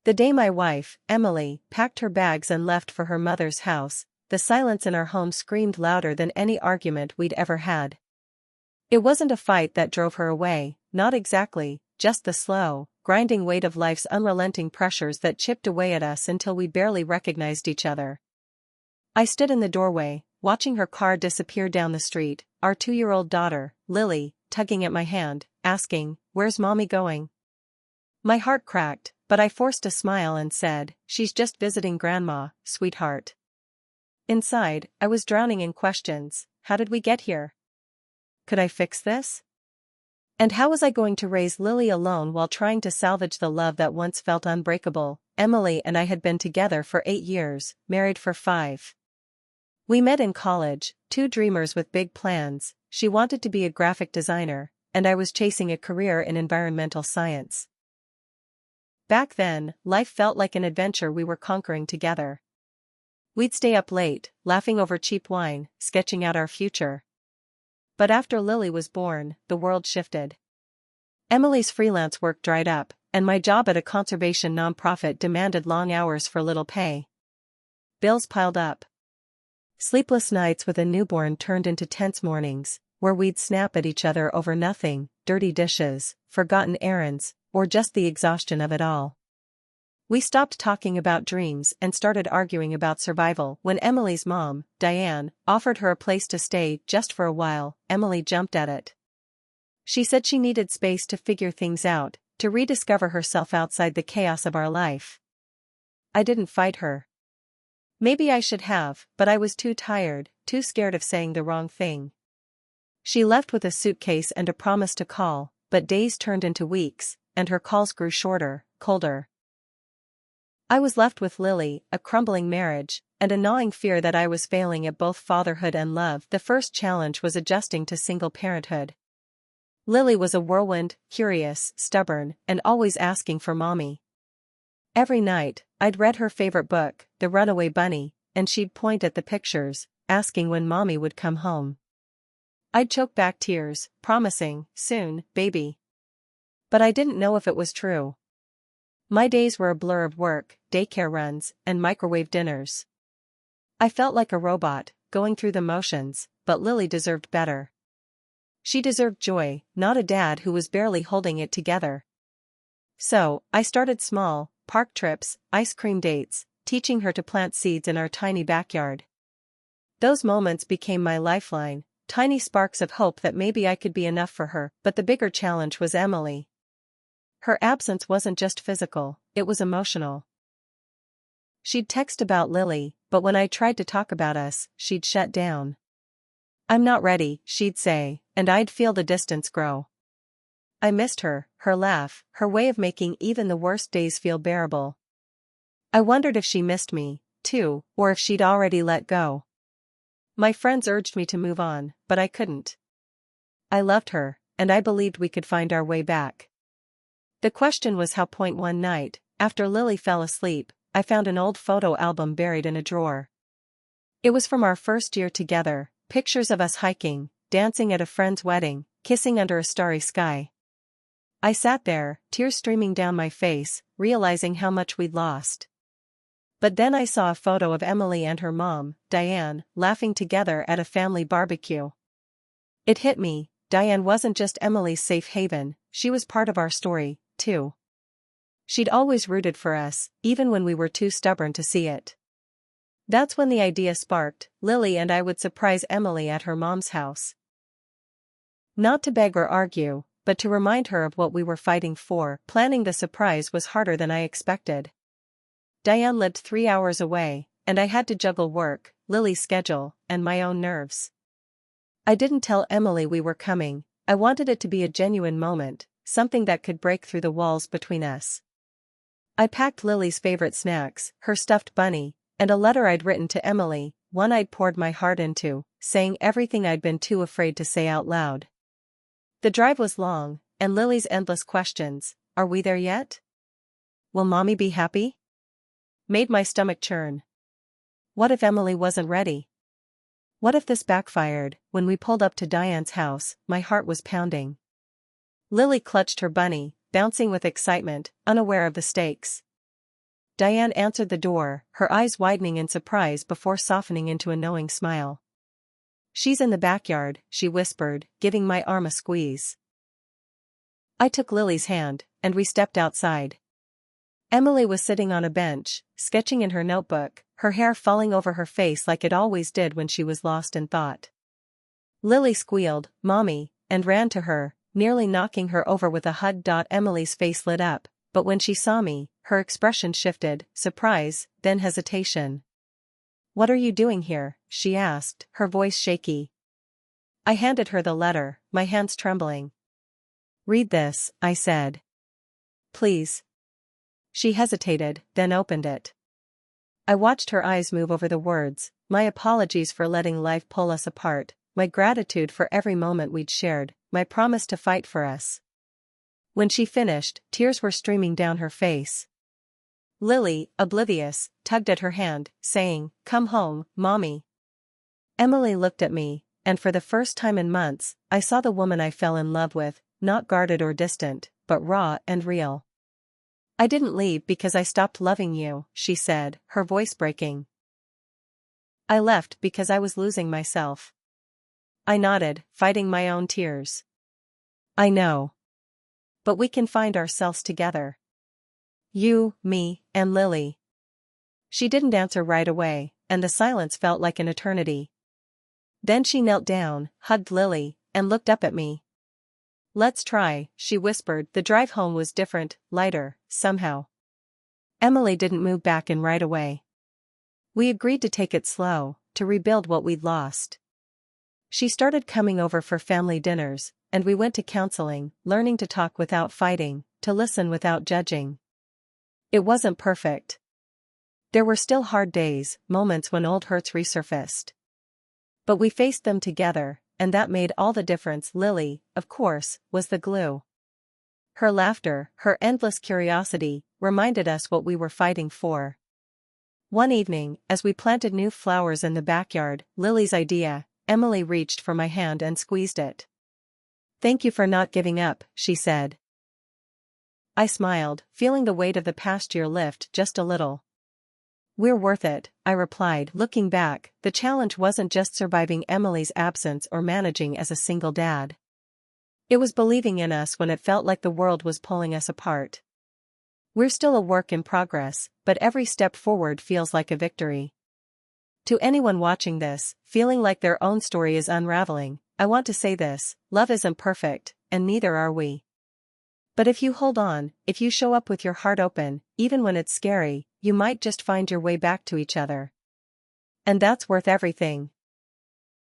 The day my wife, Emily, packed her bags and left for her mother's house, the silence in our home screamed louder than any argument we'd ever had. It wasn't a fight that drove her away, not exactly, just the slow, grinding weight of life's unrelenting pressures that chipped away at us until we barely recognized each other. I stood in the doorway, watching her car disappear down the street, our 2-year-old daughter, Lily, tugging at my hand, asking, "Where's Mommy going?" My heart cracked, but I forced a smile and said, "She's just visiting Grandma, sweetheart." Inside, I was drowning in questions. How did we get here? Could I fix this? And how was I going to raise Lily alone while trying to salvage the love that once felt unbreakable? Emily and I had been together for 8 years, married for 5. We met in college, two dreamers with big plans. She wanted to be a graphic designer, and I was chasing a career in environmental science. Back then, life felt like an adventure we were conquering together. We'd stay up late, laughing over cheap wine, sketching out our future. But after Lily was born, the world shifted. Emily's freelance work dried up, and my job at a conservation nonprofit demanded long hours for little pay. Bills piled up. Sleepless nights with a newborn turned into tense mornings, where we'd snap at each other over nothing, dirty dishes, forgotten errands, or just the exhaustion of it all. We stopped talking about dreams and started arguing about survival. When Emily's mom, Diane, offered her a place to stay just for a while, Emily jumped at it. She said she needed space to figure things out, to rediscover herself outside the chaos of our life. I didn't fight her. Maybe I should have, but I was too tired, too scared of saying the wrong thing. She left with a suitcase and a promise to call, but days turned into weeks, and her calls grew shorter, colder. I was left with Lily, a crumbling marriage, and a gnawing fear that I was failing at both fatherhood and love. The first challenge was adjusting to single parenthood. Lily was a whirlwind, curious, stubborn, and always asking for Mommy. Every night, I'd read her favorite book, The Runaway Bunny, and she'd point at the pictures, asking when Mommy would come home. I'd choke back tears, promising, "Soon, baby." But I didn't know if it was true. My days were a blur of work, daycare runs, and microwave dinners. I felt like a robot, going through the motions, but Lily deserved better. She deserved joy, not a dad who was barely holding it together. So, I started small, park trips, ice cream dates, teaching her to plant seeds in our tiny backyard. Those moments became my lifeline, tiny sparks of hope that maybe I could be enough for her. But the bigger challenge was Emily. Her absence wasn't just physical, it was emotional. She'd text about Lily, but when I tried to talk about us, she'd shut down. "I'm not ready," she'd say, and I'd feel the distance grow. I missed her, her laugh, her way of making even the worst days feel bearable. I wondered if she missed me, too, or if she'd already let go. My friends urged me to move on, but I couldn't. I loved her, and I believed we could find our way back. The question was how. One night, after Lily fell asleep, I found an old photo album buried in a drawer. It was from our first year together, pictures of us hiking, dancing at a friend's wedding, kissing under a starry sky. I sat there, tears streaming down my face, realizing how much we'd lost. But then I saw a photo of Emily and her mom, Diane, laughing together at a family barbecue. It hit me, Diane wasn't just Emily's safe haven, she was part of our story, too. She'd always rooted for us, even when we were too stubborn to see it. That's when the idea sparked. Lily and I would surprise Emily at her mom's house. Not to beg or argue, but to remind her of what we were fighting for. Planning the surprise was harder than I expected. Diane lived 3 hours away, and I had to juggle work, Lily's schedule, and my own nerves. I didn't tell Emily we were coming. I wanted it to be a genuine moment, something that could break through the walls between us. I packed Lily's favorite snacks, her stuffed bunny, and a letter I'd written to Emily, one I'd poured my heart into, saying everything I'd been too afraid to say out loud. The drive was long, and Lily's endless questions, "Are we there yet? Will Mommy be happy?" made my stomach churn. What if Emily wasn't ready? What if this backfired? When we pulled up to Diane's house, my heart was pounding. Lily clutched her bunny, bouncing with excitement, unaware of the stakes. Diane answered the door, her eyes widening in surprise before softening into a knowing smile. "She's in the backyard," she whispered, giving my arm a squeeze. I took Lily's hand, and we stepped outside. Emily was sitting on a bench, sketching in her notebook, her hair falling over her face like it always did when she was lost in thought. Lily squealed, "Mommy," and ran to her, nearly knocking her over with a hug. Emily's face lit up, but when she saw me, her expression shifted, surprise, then hesitation. "What are you doing here?" she asked, her voice shaky. I handed her the letter, my hands trembling. "Read this," I said. "Please." She hesitated, then opened it. I watched her eyes move over the words, my apologies for letting life pull us apart, my gratitude for every moment we'd shared, my promise to fight for us. When she finished, tears were streaming down her face. Lily, oblivious, tugged at her hand, saying, "Come home, Mommy." Emily looked at me, and for the first time in months, I saw the woman I fell in love with, not guarded or distant, but raw and real. "I didn't leave because I stopped loving you," she said, her voice breaking. "I left because I was losing myself." I nodded, fighting my own tears. "I know. But we can find ourselves together. You, me, and Lily." She didn't answer right away, and the silence felt like an eternity. Then she knelt down, hugged Lily, and looked up at me. "Let's try," she whispered. The drive home was different, lighter, somehow. Emily didn't move back in right away. We agreed to take it slow, to rebuild what we'd lost. She started coming over for family dinners, and we went to counseling, learning to talk without fighting, to listen without judging. It wasn't perfect. There were still hard days, moments when old hurts resurfaced. But we faced them together, and that made all the difference. Lily, of course, was the glue. Her laughter, her endless curiosity, reminded us what we were fighting for. One evening, as we planted new flowers in the backyard, Lily's idea, Emily reached for my hand and squeezed it. "Thank you for not giving up," she said. I smiled, feeling the weight of the past year lift just a little. "We're worth it," I replied. Looking back, the challenge wasn't just surviving Emily's absence or managing as a single dad. It was believing in us when it felt like the world was pulling us apart. We're still a work in progress, but every step forward feels like a victory. To anyone watching this, feeling like their own story is unraveling, I want to say this: love isn't perfect, and neither are we. But if you hold on, if you show up with your heart open, even when it's scary, you might just find your way back to each other. And that's worth everything.